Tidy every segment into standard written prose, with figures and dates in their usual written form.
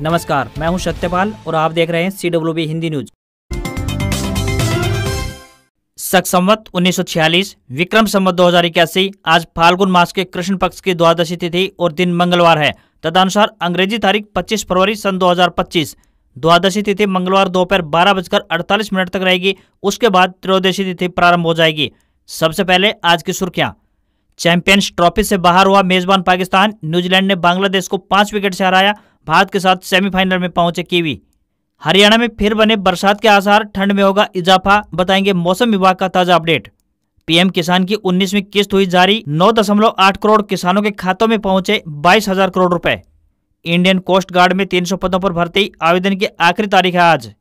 नमस्कार, मैं हूं सत्यपाल और आप देख रहे हैं CWB हिंदी न्यूज। शक संवत 1946 विक्रम संवत 2081 आज फाल्गुन मास के कृष्ण पक्ष की द्वादशी तिथि और दिन मंगलवार है। तदनुसार अंग्रेजी तारीख 25 फरवरी सन 2025 द्वादशी तिथि मंगलवार दोपहर 12:48 तक रहेगी। उसके बाद त्रयोदशी तिथि प्रारंभ हो जाएगी। सबसे पहले आज की सुर्खियां। चैंपियंस ट्रॉफी से बाहर हुआ मेजबान पाकिस्तान, न्यूजीलैंड ने बांग्लादेश को 5 विकेट से हराया। भारत के साथ सेमीफाइनल में पहुंचे कीवी। हरियाणा में फिर बने बरसात के आसार, ठंड में होगा इजाफा, बताएंगे मौसम विभाग का ताजा अपडेट। पीएम किसान की 19वीं किस्त हुई जारी, 9.8 करोड़ किसानों के खातों में पहुंचे 22,000 करोड़ रुपए। इंडियन कोस्ट गार्ड में 300 पदों पर भर्ती, आवेदन की आखिरी तारीख है आज।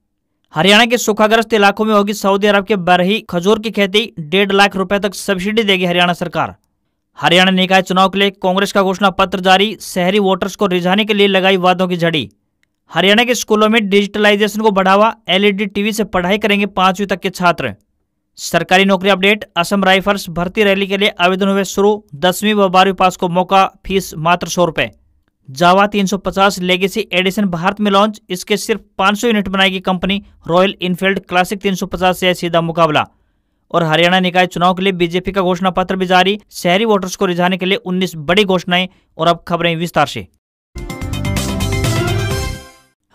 हरियाणा के सूखाग्रस्त इलाकों में होगी सऊदी अरब के बरही खजूर की खेती, 1.5 लाख रुपए तक सब्सिडी देगी हरियाणा सरकार। हरियाणा निकाय चुनाव के लिए कांग्रेस का घोषणा पत्र जारी, शहरी वोटर्स को रिझाने के लिए लगाई वादों की झड़ी। हरियाणा के स्कूलों में डिजिटलाइजेशन को बढ़ावा, एलईडी टीवी से पढ़ाई करेंगे 5वीं तक के छात्र। सरकारी नौकरी अपडेट, असम राइफल्स भर्ती रैली के लिए आवेदन हुए शुरू, 10वीं व 12वीं पास को मौका, फीस मात्र 100 रुपए। जावा 350 लेगेसी एडिशन भारत में लॉन्च, इसके सिर्फ 500 यूनिट बनाएगी कंपनी। रॉयल इनफील्ड क्लासिक 350 से सीधा मुकाबला। और हरियाणा निकाय चुनाव के लिए बीजेपी का घोषणा पत्र भी जारी, शहरी वोटर्स को रिझाने के लिए 19 बड़ी घोषणाएं। और अब खबरें विस्तार से।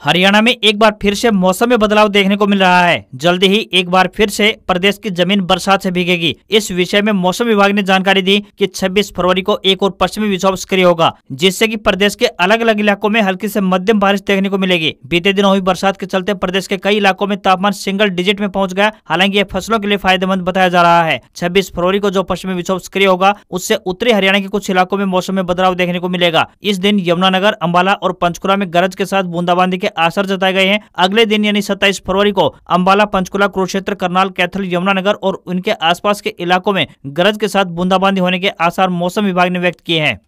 हरियाणा में एक बार फिर से मौसम में बदलाव देखने को मिल रहा है। जल्दी ही एक बार फिर से प्रदेश की जमीन बरसात से भीगेगी। इस विषय में मौसम विभाग ने जानकारी दी कि 26 फरवरी को एक और पश्चिमी विक्षोभ सक्रिय होगा, जिससे कि प्रदेश के अलग अलग इलाकों में हल्की से मध्यम बारिश देखने को मिलेगी। बीते दिनों हुई बरसात के चलते प्रदेश के कई इलाकों में तापमान सिंगल डिजिट में पहुंच गया। हालांकि ये फसलों के लिए फायदेमंद बताया जा रहा है। 26 फरवरी को जो पश्चिमी विक्षोभ सक्रिय होगा, उससे उत्तरी हरियाणा के कुछ इलाकों में मौसम में बदलाव देखने को मिलेगा। इस दिन यमुनानगर, अंबाला और पंचकुला में गरज के साथ बूंदाबांदी के आसार जताए गए हैं। अगले दिन यानी 27 फरवरी को अंबाला, पंचकुला, कुरुक्षेत्र, करनाल, कैथल, यमुनानगर और उनके आसपास के इलाकों में गरज के साथ बूंदाबांदी होने के आसार मौसम विभाग ने व्यक्त किए हैं।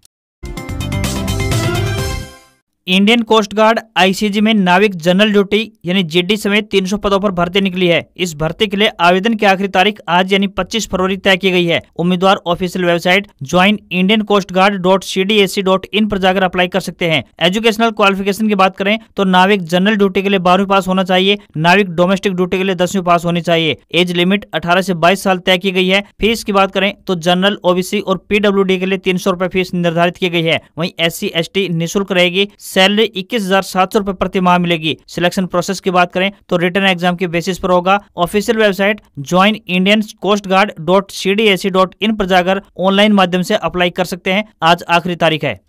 इंडियन कोस्ट गार्ड आईसीजी में नाविक जनरल ड्यूटी यानी जीडी समेत 300 पदों पर भर्ती निकली है। इस भर्ती के लिए आवेदन की आखिरी तारीख आज यानी 25 फरवरी तय की गई है। उम्मीदवार ऑफिशियल वेबसाइट joinindiancoastguard.cdac.in पर जाकर अप्लाई कर सकते हैं। एजुकेशनल क्वालिफिकेशन की बात करें तो नाविक जनरल ड्यूटी के लिए 12वीं पास होना चाहिए। नाविक डोमेस्टिक ड्यूटी के लिए 10वीं पास होनी चाहिए। एज लिमिट 18 से 22 साल तय की गई है। फीस की बात करें तो जनरल, ओबीसी और पीडब्ल्यूडी के लिए 300 रुपए फीस निर्धारित की गई है। वहीं SC ST निःशुल्क रहेगी। सैलरी 21,700 रुपए प्रति माह मिलेगी। सिलेक्शन प्रोसेस की बात करें तो रिटन एग्जाम के बेसिस पर होगा। ऑफिशियल वेबसाइट joinindiancoastguard.cdac.in पर जाकर ऑनलाइन माध्यम से अप्लाई कर सकते हैं। आज आखिरी तारीख है।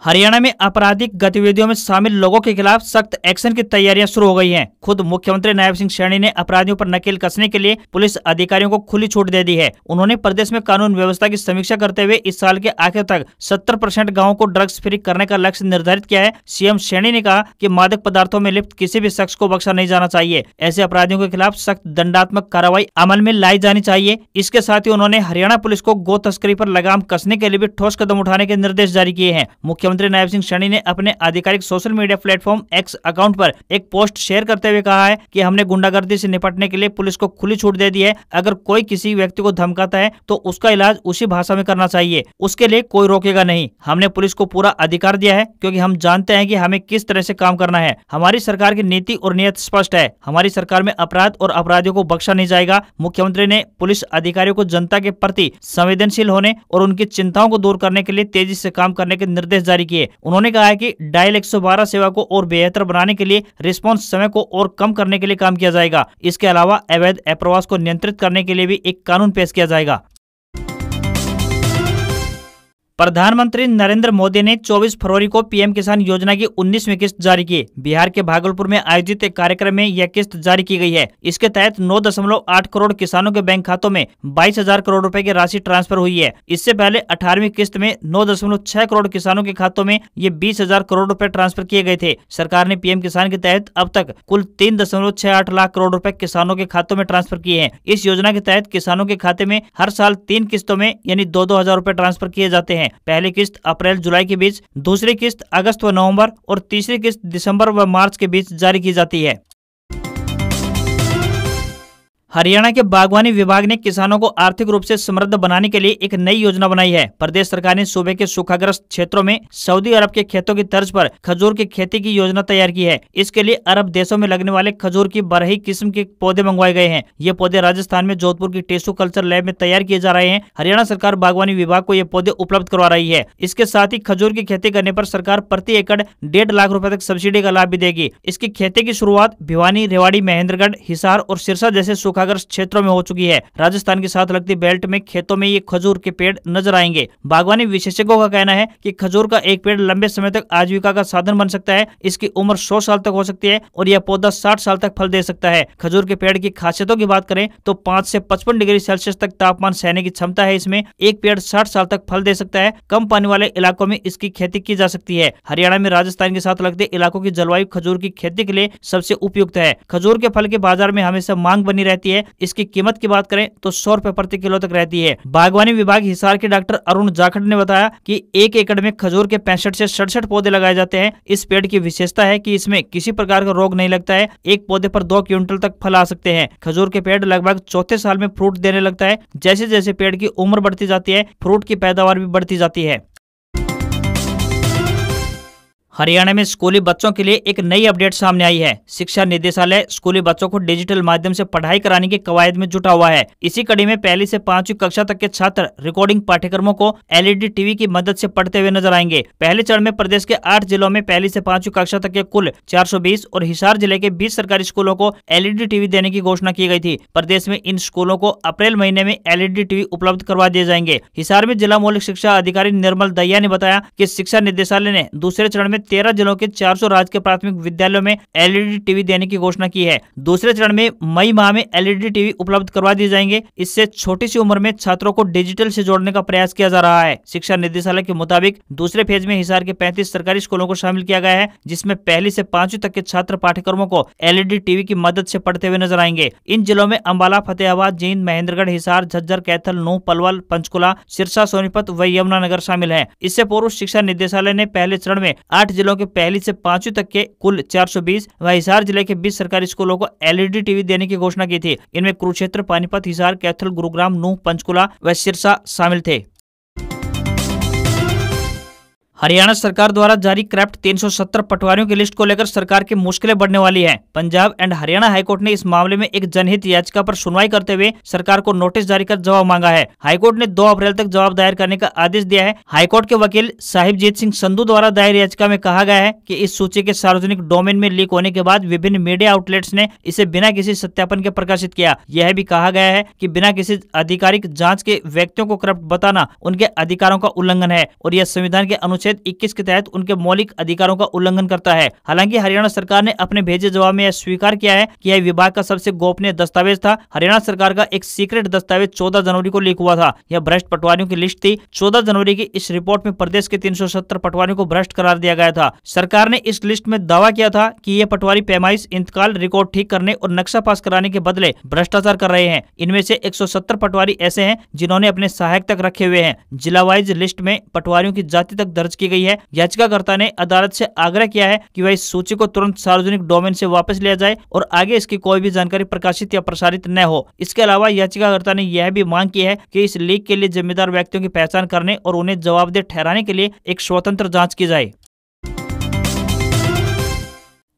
हरियाणा में आपराधिक गतिविधियों में शामिल लोगों के खिलाफ सख्त एक्शन की तैयारियां शुरू हो गई हैं। खुद मुख्यमंत्री नायब सिंह सैनी ने अपराधियों पर नकेल कसने के लिए पुलिस अधिकारियों को खुली छूट दे दी है। उन्होंने प्रदेश में कानून व्यवस्था की समीक्षा करते हुए इस साल के आखिर तक 70% गाँवों को ड्रग्स फ्री करने का लक्ष्य निर्धारित किया है। सीएम सैनी ने कहा कि मादक पदार्थों में लिप्त किसी भी शख्स को बख्शा नहीं जाना चाहिए। ऐसे अपराधियों के खिलाफ सख्त दंडात्मक कार्रवाई अमल में लाई जानी चाहिए। इसके साथ ही उन्होंने हरियाणा पुलिस को गो तस्करी पर लगाम कसने के लिए भी ठोस कदम उठाने के निर्देश जारी किए हैं। मुख्यमंत्री नायब सिंह सैनी ने अपने आधिकारिक social media platform X account पर एक पोस्ट शेयर करते हुए कहा है कि हमने गुंडागर्दी से निपटने के लिए पुलिस को खुली छूट दे दी है। अगर कोई किसी व्यक्ति को धमकाता है तो उसका इलाज उसी भाषा में करना चाहिए, उसके लिए कोई रोकेगा नहीं। हमने पुलिस को पूरा अधिकार दिया है क्योंकि हम जानते हैं कि हमें किस तरह से काम करना है। हमारी सरकार की नीति और नियत स्पष्ट है। हमारी सरकार में अपराध और अपराधियों को बख्शा नहीं जाएगा। मुख्यमंत्री ने पुलिस अधिकारियों को जनता के प्रति संवेदनशील होने और उनकी चिंताओं को दूर करने के लिए तेजी से काम करने के निर्देश जारी किए। उन्होंने कहा है कि डायल 112 सेवा को और बेहतर बनाने के लिए रिस्पांस समय को और कम करने के लिए काम किया जाएगा। इसके अलावा अवैध अप्रवास को नियंत्रित करने के लिए भी एक कानून पेश किया जाएगा। प्रधानमंत्री नरेंद्र मोदी ने 24 फरवरी को पीएम किसान योजना की 19वीं किस्त जारी की। बिहार के भागलपुर में आयोजित एक कार्यक्रम में यह किस्त जारी की गई है। इसके तहत 9.8 करोड़ किसानों के बैंक खातों में 22,000 करोड़ रुपए की राशि ट्रांसफर हुई है। इससे पहले 18वीं किस्त में 9.6 करोड़ किसानों के खातों में ये 20,000 करोड़ रुपए ट्रांसफर किए गए थे। सरकार ने पीएम किसान के तहत अब तक कुल 3.68 लाख करोड़ रुपए किसानों के खातों में ट्रांसफर किए हैं। इस योजना के तहत किसानों के खाते में हर साल 3 किस्तों में यानी 2-2 हजार रुपए ट्रांसफर किए जाते हैं। पहली किस्त अप्रैल जुलाई के बीच, दूसरी किस्त अगस्त व नवंबर और तीसरी किस्त दिसंबर व मार्च के बीच जारी की जाती है। हरियाणा के बागवानी विभाग ने किसानों को आर्थिक रूप से समृद्ध बनाने के लिए एक नई योजना बनाई है। प्रदेश सरकार ने सूबे के सूखाग्रस्त क्षेत्रों में सऊदी अरब के खेतों की तर्ज पर खजूर की खेती की योजना तैयार की है। इसके लिए अरब देशों में लगने वाले खजूर की बरही किस्म के पौधे मंगवाए गए हैं। ये पौधे राजस्थान में जोधपुर की टेसू कल्चर लैब में तैयार किए जा रहे हैं। हरियाणा सरकार बागवानी विभाग को ये पौधे उपलब्ध करवा रही है। इसके साथ ही खजूर की खेती करने पर सरकार प्रति एकड़ 1.5 लाख रुपए तक सब्सिडी का लाभ भी देगी। इसकी खेती की शुरुआत भिवानी, रेवाड़ी, महेंद्रगढ़, हिसार और सिरसा जैसे सूखाग्रस्त क्षेत्रों में हो चुकी है। राजस्थान के साथ लगती बेल्ट में खेतों में ये खजूर के पेड़ नजर आएंगे। बागवानी विशेषज्ञों का कहना है कि खजूर का एक पेड़ लंबे समय तक आजीविका का साधन बन सकता है। इसकी उम्र 100 साल तक हो सकती है और यह पौधा 60 साल तक फल दे सकता है। खजूर के पेड़ की खासियतों की बात करें तो 5 से 55 डिग्री सेल्सियस तक तापमान सहने की क्षमता है। इसमें एक पेड़ 60 साल तक फल दे सकता है। कम पानी वाले इलाकों में इसकी खेती की जा सकती है। हरियाणा में राजस्थान के साथ लगते इलाकों की जलवायु खजूर की खेती के लिए सबसे उपयुक्त है। खजूर के फल के बाजार में हमेशा मांग बनी रहती है। इसकी कीमत की बात करें तो 100 रुपए प्रति किलो तक रहती है। बागवानी विभाग हिसार के डॉक्टर अरुण जाखड़ ने बताया कि 1 एकड़ में खजूर के 65 से 67 पौधे लगाए जाते हैं। इस पेड़ की विशेषता है कि इसमें किसी प्रकार का रोग नहीं लगता है। एक पौधे पर 2 क्विंटल तक फल आ सकते हैं। खजूर के पेड़ लगभग चौथे साल में फ्रूट देने लगता है। जैसे जैसे पेड़ की उम्र बढ़ती जाती है, फ्रूट की पैदावार भी बढ़ती जाती है। हरियाणा में स्कूली बच्चों के लिए एक नई अपडेट सामने आई है। शिक्षा निदेशालय स्कूली बच्चों को डिजिटल माध्यम से पढ़ाई कराने की कवायद में जुटा हुआ है। इसी कड़ी में पहली से 5वीं कक्षा तक के छात्र रिकॉर्डिंग पाठ्यक्रमों को एलईडी टीवी की मदद से पढ़ते हुए नजर आएंगे। पहले चरण में प्रदेश के 8 जिलों में पहली से 5वीं कक्षा तक के कुल 420 और हिसार जिले के 20 सरकारी स्कूलों को एलईडी टीवी देने की घोषणा की गई थी। प्रदेश में इन स्कूलों को अप्रैल महीने में एलईडी टीवी उपलब्ध करवा दिए जाएंगे। हिसार में जिला मौलिक शिक्षा अधिकारी निर्मल दहिया ने बताया कि शिक्षा निदेशालय ने दूसरे चरण में 13 जिलों के 400 राजकीय प्राथमिक विद्यालयों में एलईडी टीवी देने की घोषणा की है। दूसरे चरण में मई माह में एलईडी टीवी उपलब्ध करवा दिए जाएंगे। इससे छोटी सी उम्र में छात्रों को डिजिटल से जोड़ने का प्रयास किया जा रहा है। शिक्षा निदेशालय के मुताबिक दूसरे फेज में हिसार के 35 सरकारी स्कूलों को शामिल किया गया है, जिसमें पहली से 5वीं तक के छात्र पाठ्यक्रमों को एलईडी टीवी की मदद से पढ़ते हुए नजर आएंगे। इन जिलों में अंबाला, फतेहाबाद, जींद, महेंद्रगढ़, हिसार, झज्जर, कैथल, नूंह, पलवल, पंचकुला, सिरसा, सोनीपत व यमुनानगर शामिल है। इससे पूर्व शिक्षा निदेशालय ने पहले चरण में 8 जिलों के पहली से 5वीं तक के कुल 420 व हिसार जिले के 20 सरकारी स्कूलों को एलईडी टीवी देने की घोषणा की थी। इनमें कुरुक्षेत्र, पानीपत, हिसार, कैथल, गुरुग्राम, नूंह, पंचकुला व सिरसा शामिल थे। हरियाणा सरकार द्वारा जारी क्राफ्ट 370 पटवारियों की लिस्ट को लेकर सरकार की मुश्किलें बढ़ने वाली हैं। पंजाब एंड हरियाणा हाईकोर्ट ने इस मामले में एक जनहित याचिका पर सुनवाई करते हुए सरकार को नोटिस जारी कर जवाब मांगा है। हाईकोर्ट ने 2 अप्रैल तक जवाब दायर करने का आदेश दिया है। हाईकोर्ट के वकील साहिबजीत सिंह संधू द्वारा दायर याचिका में कहा गया है कि इस सूची के सार्वजनिक डोमेन में लीक होने के बाद विभिन्न मीडिया आउटलेट्स ने इसे बिना किसी सत्यापन के प्रकाशित किया। यह भी कहा गया है कि बिना किसी आधिकारिक जाँच के व्यक्तियों को क्राफ्ट बताना उनके अधिकारों का उल्लंघन है और यह संविधान के अनुच्छेद 21 के तहत उनके मौलिक अधिकारों का उल्लंघन करता है। हालांकि हरियाणा सरकार ने अपने भेजे जवाब में यह स्वीकार किया है कि यह विभाग का सबसे गोपनीय दस्तावेज था। हरियाणा सरकार का एक सीक्रेट दस्तावेज 14 जनवरी को लीक हुआ था। यह भ्रष्ट पटवारियों की लिस्ट थी। 14 जनवरी की इस रिपोर्ट में प्रदेश के 370 पटवारियों को भ्रष्ट करार दिया गया था। सरकार ने इस लिस्ट में दावा किया था कि ये पटवारी पैमाइश, इंतकाल, रिकॉर्ड ठीक करने और नक्शा पास कराने के बदले भ्रष्टाचार कर रहे हैं। इनमें से 170 पटवारी ऐसे हैं जिन्होंने अपने सहायक तक रखे हुए हैं। जिला वाइज लिस्ट में पटवारियों की जाति तक दर्ज की गई है। याचिकाकर्ता ने अदालत से आग्रह किया है कि वह इस सूची को तुरंत सार्वजनिक डोमेन से वापस लिया जाए और आगे इसकी कोई भी जानकारी प्रकाशित या प्रसारित न हो। इसके अलावा याचिकाकर्ता ने यह भी मांग की है कि इस लीक के लिए जिम्मेदार व्यक्तियों की पहचान करने और उन्हें जवाबदेह ठहराने के लिए एक स्वतंत्र जांच की जाए।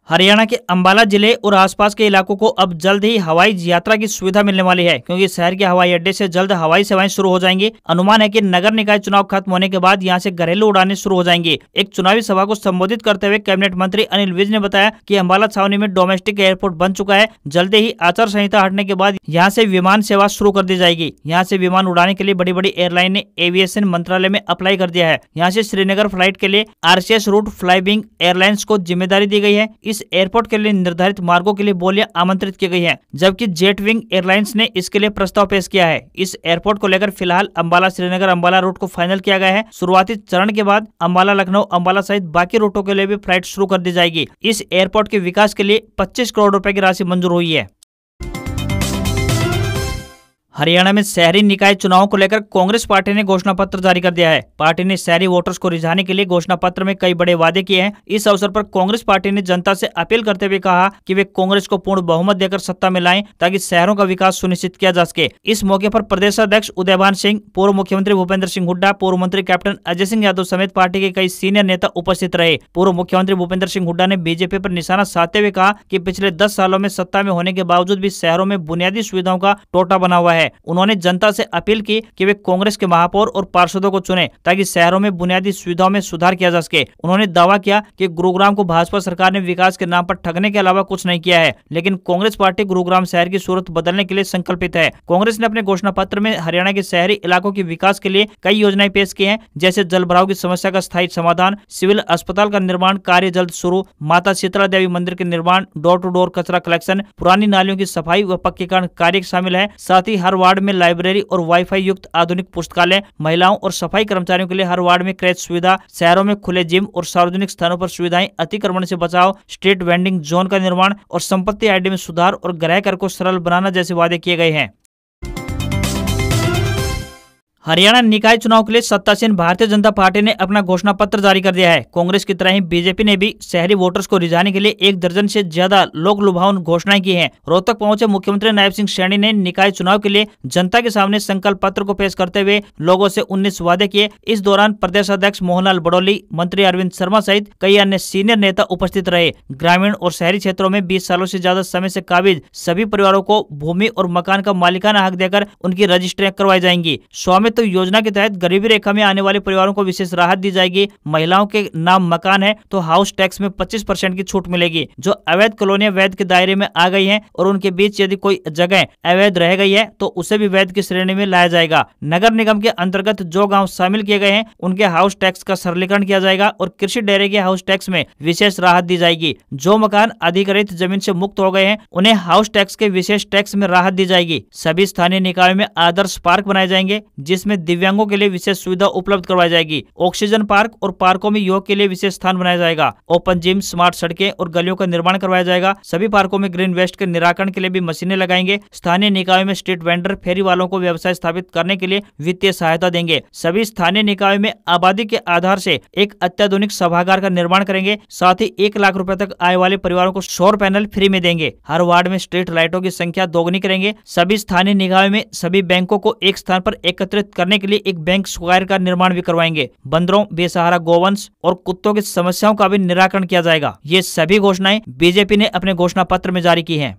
हरियाणा के अंबाला जिले और आसपास के इलाकों को अब जल्द ही हवाई यात्रा की सुविधा मिलने वाली है, क्योंकि शहर के हवाई अड्डे से जल्द हवाई सेवाएं शुरू हो जाएंगी। अनुमान है कि नगर निकाय चुनाव खत्म होने के बाद यहां से घरेलू उड़ानें शुरू हो जाएंगी। एक चुनावी सभा को संबोधित करते हुए कैबिनेट मंत्री अनिल विज ने बताया कि अंबाला छावनी में डोमेस्टिक एयरपोर्ट बन चुका है। जल्द ही आचार संहिता हटने के बाद यहाँ से विमान सेवा शुरू कर दी जाएगी। यहाँ से विमान उड़ाने के लिए बड़ी बड़ी एयरलाइन ने एविएशन मंत्रालय में अप्लाई कर दिया है। यहाँ से श्रीनगर फ्लाइट के लिए आरसीएस रूट फ्लाइविंग एयरलाइंस को जिम्मेदारी दी गई है। इस एयरपोर्ट के लिए निर्धारित मार्गों के लिए बोलियां आमंत्रित की गई हैं, जबकि जेट विंग एयरलाइंस ने इसके लिए प्रस्ताव पेश किया है। इस एयरपोर्ट को लेकर फिलहाल अंबाला श्रीनगर अंबाला रूट को फाइनल किया गया है। शुरुआती चरण के बाद अंबाला लखनऊ अंबाला सहित बाकी रूटों के लिए भी फ्लाइट शुरू कर दी जाएगी। इस एयरपोर्ट के विकास के लिए 25 करोड़ रुपए की राशि मंजूर हुई है। हरियाणा में शहरी निकाय चुनावों को लेकर कांग्रेस पार्टी ने घोषणा पत्र जारी कर दिया है। पार्टी ने शहरी वोटर्स को रिझाने के लिए घोषणा पत्र में कई बड़े वादे किए हैं। इस अवसर पर कांग्रेस पार्टी ने जनता से अपील करते हुए कहा कि वे कांग्रेस को पूर्ण बहुमत देकर सत्ता में लाएं ताकि शहरों का विकास सुनिश्चित किया जा सके। इस मौके पर प्रदेश अध्यक्ष उदयभान सिंह, पूर्व मुख्यमंत्री भूपेंद्र सिंह हुड्डा, पूर्व मंत्री कैप्टन अजय सिंह यादव समेत पार्टी के कई सीनियर नेता उपस्थित रहे। पूर्व मुख्यमंत्री भूपेंद्र सिंह हुड्डा ने बीजेपी पर निशाना साधते हुए कहा कि पिछले 10 सालों में सत्ता में होने के बावजूद भी शहरों में बुनियादी सुविधाओं का टोटा बना हुआ है। उन्होंने जनता से अपील की कि वे कांग्रेस के महापौर और पार्षदों को चुने ताकि शहरों में बुनियादी सुविधाओं में सुधार किया जा सके। उन्होंने दावा किया कि गुरुग्राम को भाजपा सरकार ने विकास के नाम पर ठगने के अलावा कुछ नहीं किया है, लेकिन कांग्रेस पार्टी गुरुग्राम शहर की सूरत बदलने के लिए संकल्पित है। कांग्रेस ने अपने घोषणा पत्र में हरियाणा के शहरी इलाकों के विकास के लिए कई योजनाएं पेश की हैं, जैसे जल भराव की समस्या का स्थायी समाधान, सिविल अस्पताल का निर्माण कार्य जल्द शुरू, माता शीतला देवी मंदिर के निर्माण, डोर टू डोर कचरा कलेक्शन, पुरानी नालियों की सफाई व पक्कीकरण कार्य शामिल है। साथ ही हर वार्ड में लाइब्रेरी और वाईफाई युक्त आधुनिक पुस्तकालय, महिलाओं और सफाई कर्मचारियों के लिए हर वार्ड में क्रेच सुविधा, शहरों में खुले जिम और सार्वजनिक स्थानों पर सुविधाएं, अतिक्रमण से बचाव, स्ट्रीट वेंडिंग जोन का निर्माण और संपत्ति आईडी में सुधार और गृह कर को सरल बनाना जैसे वादे किए गए हैं। हरियाणा निकाय चुनाव के लिए सत्तासीन भारतीय जनता पार्टी ने अपना घोषणा पत्र जारी कर दिया है। कांग्रेस की तरह ही बीजेपी ने भी शहरी वोटर्स को रिझाने के लिए 1 दर्जन से ज्यादा लोक लुभावन घोषणाएं की हैं। रोहतक पहुंचे मुख्यमंत्री नायब सिंह सैनी ने निकाय चुनाव के लिए जनता के सामने संकल्प पत्र को पेश करते हुए लोगों से 19 वादे किए। इस दौरान प्रदेश अध्यक्ष मोहनलाल बड़ौली, मंत्री अरविंद शर्मा सहित कई अन्य सीनियर नेता उपस्थित रहे। ग्रामीण और शहरी क्षेत्रों में 20 सालों से ज्यादा समय से काबिज सभी परिवारों को भूमि और मकान का मालिकाना हक देकर उनकी रजिस्ट्रियां करवाई जाएंगी। स्वामित्व योजना के तहत गरीबी रेखा में आने वाले परिवारों को विशेष राहत दी जाएगी। महिलाओं के नाम मकान है तो हाउस टैक्स में 25% की छूट मिलेगी। जो अवैध कॉलोनियां वैध के दायरे में आ गई हैं और उनके बीच यदि कोई जगह अवैध रह गई है तो उसे भी वैध की श्रेणी में लाया जाएगा। नगर निगम के अंतर्गत जो गाँव शामिल किए गए हैं उनके हाउस टैक्स का सरलीकरण किया जाएगा और कृषि डेयरी के हाउस टैक्स में विशेष राहत दी जाएगी। जो मकान अधिग्रहित जमीन से मुक्त हो गए हैं उन्हें हाउस टैक्स के विशेष टैक्स में राहत दी जाएगी। सभी स्थानीय निकायों में आदर्श पार्क बनाए जाएंगे जिसमें दिव्यांगों के लिए विशेष सुविधा उपलब्ध करवाई जाएगी। ऑक्सीजन पार्क और पार्कों में योग के लिए विशेष स्थान बनाया जाएगा। ओपन जिम, स्मार्ट सड़कें और गलियों का निर्माण करवाया जाएगा। सभी पार्कों में ग्रीन वेस्ट के निराकरण के लिए भी मशीनें लगाएंगे। स्थानीय निकायों में स्ट्रीट वेंडर, फेरी वालों को व्यवसाय स्थापित करने के लिए वित्तीय सहायता देंगे। सभी स्थानीय निकायों में आबादी के आधार से एक अत्याधुनिक सभागार का निर्माण करेंगे। साथ ही 1 लाख रुपए तक आय वाले परिवारों को सौर पैनल फ्री में देंगे। हर वार्ड में स्ट्रीट लाइटों की संख्या दोगुनी करेंगे। सभी स्थानीय निकायों में सभी बैंकों को एक स्थान पर एकत्रित करने के लिए एक बैंक स्क्वायर का निर्माण भी करवाएंगे। बंदरों, बेसहारा गोवंश और कुत्तों की समस्याओं का भी निराकरण किया जाएगा। ये सभी घोषणाएं बीजेपी ने अपने घोषणा पत्र में जारी की हैं।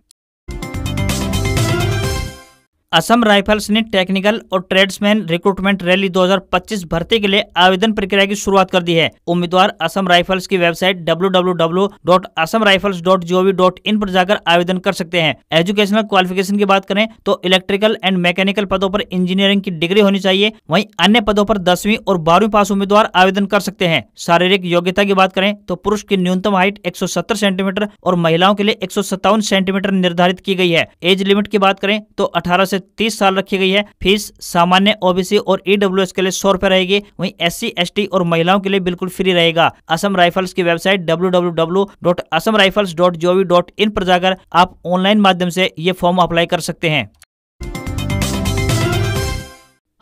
असम राइफल्स ने टेक्निकल और ट्रेड्समैन रिक्रूटमेंट रैली 2025 भर्ती के लिए आवेदन प्रक्रिया की शुरुआत कर दी है। उम्मीदवार असम राइफल्स की वेबसाइट www.assamrifles.gov.in पर जाकर आवेदन कर सकते हैं। एजुकेशनल क्वालिफिकेशन की बात करें तो इलेक्ट्रिकल एंड मैकेनिकल पदों पर इंजीनियरिंग की डिग्री होनी चाहिए। वहीं अन्य पदों पर 10वीं और 12वीं पास उम्मीदवार आवेदन कर सकते हैं। शारीरिक योग्यता की बात करें तो पुरुष की न्यूनतम हाइट 170 सेंटीमीटर और महिलाओं के लिए 157 सेंटीमीटर निर्धारित की गई है। एज लिमिट की बात करें तो 18 से 30 साल रखी गई है। फीस सामान्य, ओबीसी और ईडब्ल्यूएस के लिए 100 रुपए रहेगी। वहीं SC, ST और महिलाओं के लिए बिल्कुल फ्री रहेगा। असम राइफल्स की वेबसाइट www.assamrifles.gov.in पर जाकर आप ऑनलाइन माध्यम से ये फॉर्म अप्लाई कर सकते हैं।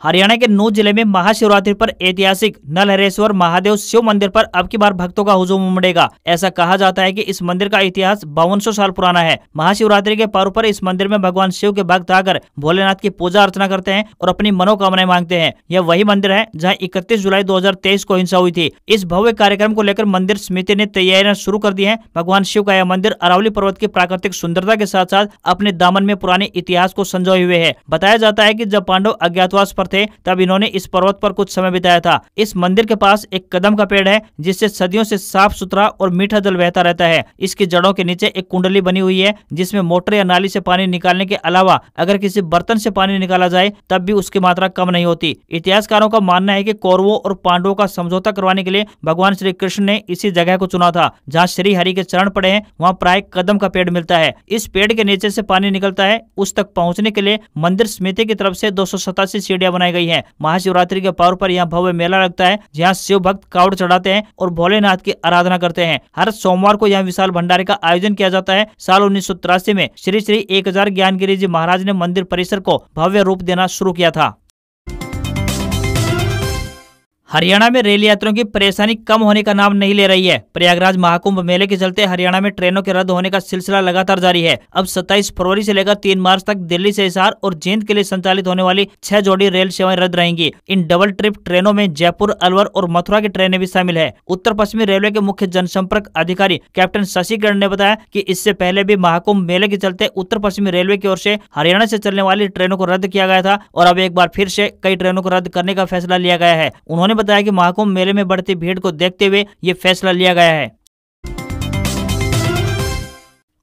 हरियाणा के नूंह जिले में महाशिवरात्रि पर ऐतिहासिक नलहरेश्वर महादेव शिव मंदिर पर अब की बार भक्तों का हुजूम उमड़ेगा। ऐसा कहा जाता है कि इस मंदिर का इतिहास 5200 साल पुराना है। महाशिवरात्रि के पर्व पर इस मंदिर में भगवान शिव के भक्त आकर भोलेनाथ की पूजा अर्चना करते हैं और अपनी मनोकामनाएं मांगते हैं। यह वही मंदिर है जहां 31 जुलाई 2023 को हिंसा हुई थी। इस भव्य कार्यक्रम को लेकर मंदिर समिति ने तैयारियां शुरू कर दी है। भगवान शिव का यह मंदिर अरावली पर्वत की प्राकृतिक सुंदरता के साथ साथ अपने दामन में पुराने इतिहास को संजोए हुए है। बताया जाता है कि जब पांडव अज्ञातवास पर थे तब इन्होंने इस पर्वत पर कुछ समय बिताया था। इस मंदिर के पास एक कदम का पेड़ है जिससे सदियों से साफ सुथरा और मीठा जल बहता रहता है। इसकी जड़ों के नीचे एक कुंडली बनी हुई है जिसमें मोटर या नाली से पानी निकालने के अलावा अगर किसी बर्तन से पानी निकाला जाए तब भी उसकी मात्रा कम नहीं होती। इतिहासकारों का मानना है कि कौरवों और पांडवों का समझौता करवाने के लिए भगवान श्री कृष्ण ने इसी जगह को चुना था। जहाँ श्री हरि के चरण पड़े हैं वहाँ प्राय कदम का पेड़ मिलता है। इस पेड़ के नीचे से पानी निकलता है। उस तक पहुँचने के लिए मंदिर समिति की तरफ से 287 सीढ़ियां बनाई बनाई गई है। महाशिवरात्रि के पर्व पर यहाँ भव्य मेला लगता है, जहाँ शिव भक्त कावड़ चढ़ाते हैं और भोलेनाथ की आराधना करते हैं। हर सोमवार को यहाँ विशाल भंडारे का आयोजन किया जाता है। साल 1983 में श्री श्री 1000 ज्ञानगिरी जी महाराज ने मंदिर परिसर को भव्य रूप देना शुरू किया था। हरियाणा में रेल यात्रियों की परेशानी कम होने का नाम नहीं ले रही है। प्रयागराज महाकुंभ मेले के चलते हरियाणा में ट्रेनों के रद्द होने का सिलसिला लगातार जारी है। अब 27 फरवरी से लेकर 3 मार्च तक दिल्ली से हिसार और जींद के लिए संचालित होने वाली 6 जोड़ी रेल सेवाएं रद्द रहेंगी। इन डबल ट्रिप ट्रेनों में जयपुर, अलवर और मथुरा की ट्रेनें भी शामिल है। उत्तर पश्चिमी रेलवे के मुख्य जनसंपर्क अधिकारी कैप्टन शशि किरण ने बताया कि इससे पहले भी महाकुंभ मेले के चलते उत्तर पश्चिमी रेलवे की ओर से हरियाणा से चलने वाली ट्रेनों को रद्द किया गया था और अब एक बार फिर से कई ट्रेनों को रद्द करने का फैसला लिया गया है। उन्होंने बताया कि महाकुंभ मेले में बढ़ती भीड़ को देखते हुए ये फैसला लिया गया है।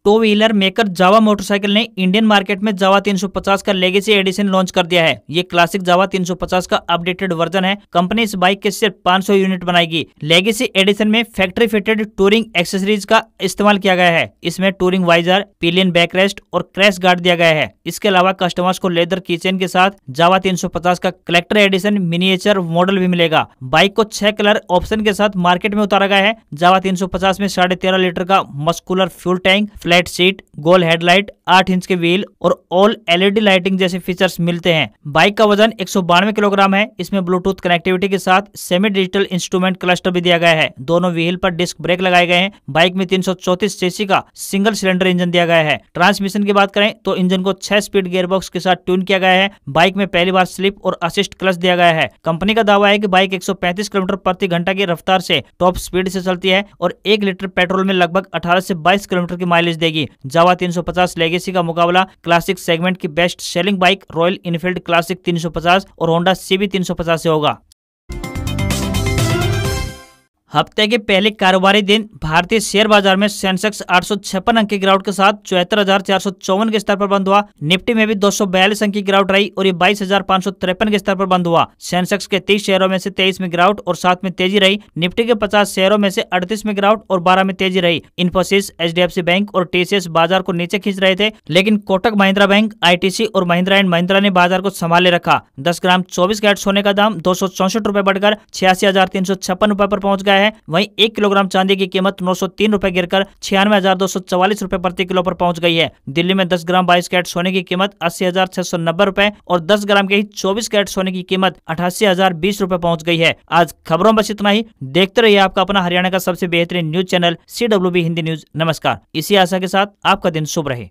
टू व्हीलर मेकर जावा मोटरसाइकिल ने इंडियन मार्केट में जावा 350 का लेगेसी एडिशन लॉन्च कर दिया है। ये क्लासिक जावा 350 का अपडेटेड वर्जन है। कंपनी इस बाइक के सिर्फ 500 यूनिट बनाएगी। लेगेसी एडिशन में फैक्ट्री फिटेड टूरिंग एक्सेसरीज का इस्तेमाल किया गया है। इसमें टूरिंग वाइजर, पिलियन बैकरेस्ट और क्रैश गार्ड दिया गया है। इसके अलावा कस्टमर्स को लेदर कीचेन के साथ जावा 350 का कलेक्टर एडिशन मिनिएचर मॉडल भी मिलेगा। बाइक को 6 कलर ऑप्शन के साथ मार्केट में उतारा गया है। जावा 350 में 13.5 लीटर का muscular fuel tank, flat seat, गोल हेडलाइट, 8 इंच के व्हील और ऑल एलईडी लाइटिंग जैसे फीचर्स मिलते हैं। बाइक का वजन 192 किलोग्राम है। इसमें ब्लूटूथ कनेक्टिविटी के साथ सेमी डिजिटल इंस्ट्रूमेंट क्लस्टर भी दिया गया है। दोनों व्हील पर डिस्क ब्रेक लगाए गए हैं। बाइक में 334 सीसी का सिंगल सिलेंडर इंजन दिया गया है। ट्रांसमिशन की बात करें तो इंजन को 6 स्पीड गियरबॉक्स के साथ ट्यून किया गया है। बाइक में पहली बार स्लिप और असिस्ट क्लच दिया गया है। कंपनी का दावा है कि बाइक 135 किलोमीटर प्रति घंटा की रफ्तार से टॉप स्पीड से चलती है और 1 लीटर पेट्रोल में लगभग 18 से 22 किलोमीटर की माइलेज देगी। जावा 350 लेगेसी का मुकाबला क्लासिक सेगमेंट की best selling bike royal Enfield classic 350 और होंडा CB 350 से होगा। हफ्ते के पहले कारोबारी दिन भारतीय शेयर बाजार में सेंसेक्स 856 अंक की गिरावट के साथ 74,454 के स्तर पर बंद हुआ। निफ्टी में भी 242 अंक की गिरावट रही और ये 22,553 के स्तर पर बंद हुआ। सेंसेक्स के 30 शेयरों में से 23 में गिरावट और 7 में तेजी रही। निफ्टी के 50 शेयरों में से 38 में गिरावट और 12 में तेजी रही। इन्फोसिस, HDFC बैंक और TCS बाजार को नीचे खींच रहे थे, लेकिन कोटक महिंद्रा बैंक, ITC और महिंद्रा एंड महिंद्रा ने बाजार को संभाले रखा। 10 ग्राम 24 कैरेट सोने का दाम 264 रुपए बढ़कर 86,356 रुपए पर पहुंच गया है। वहीं 1 किलोग्राम चांदी की कीमत 903 रुपए गिरकर 96,244 रुपए प्रति किलो पर पहुंच गई है। दिल्ली में 10 ग्राम 22 कैरेट सोने की कीमत 80,690 रुपए और 10 ग्राम के ही 24 कैरेट सोने की कीमत 88,020 रुपए पहुंच गई है। आज खबरों में बस इतना ही। देखते रहिए आपका अपना हरियाणा का सबसे बेहतरीन news channel CWB Hindi news. नमस्कार। इसी आशा के साथ आपका दिन शुभ रहे।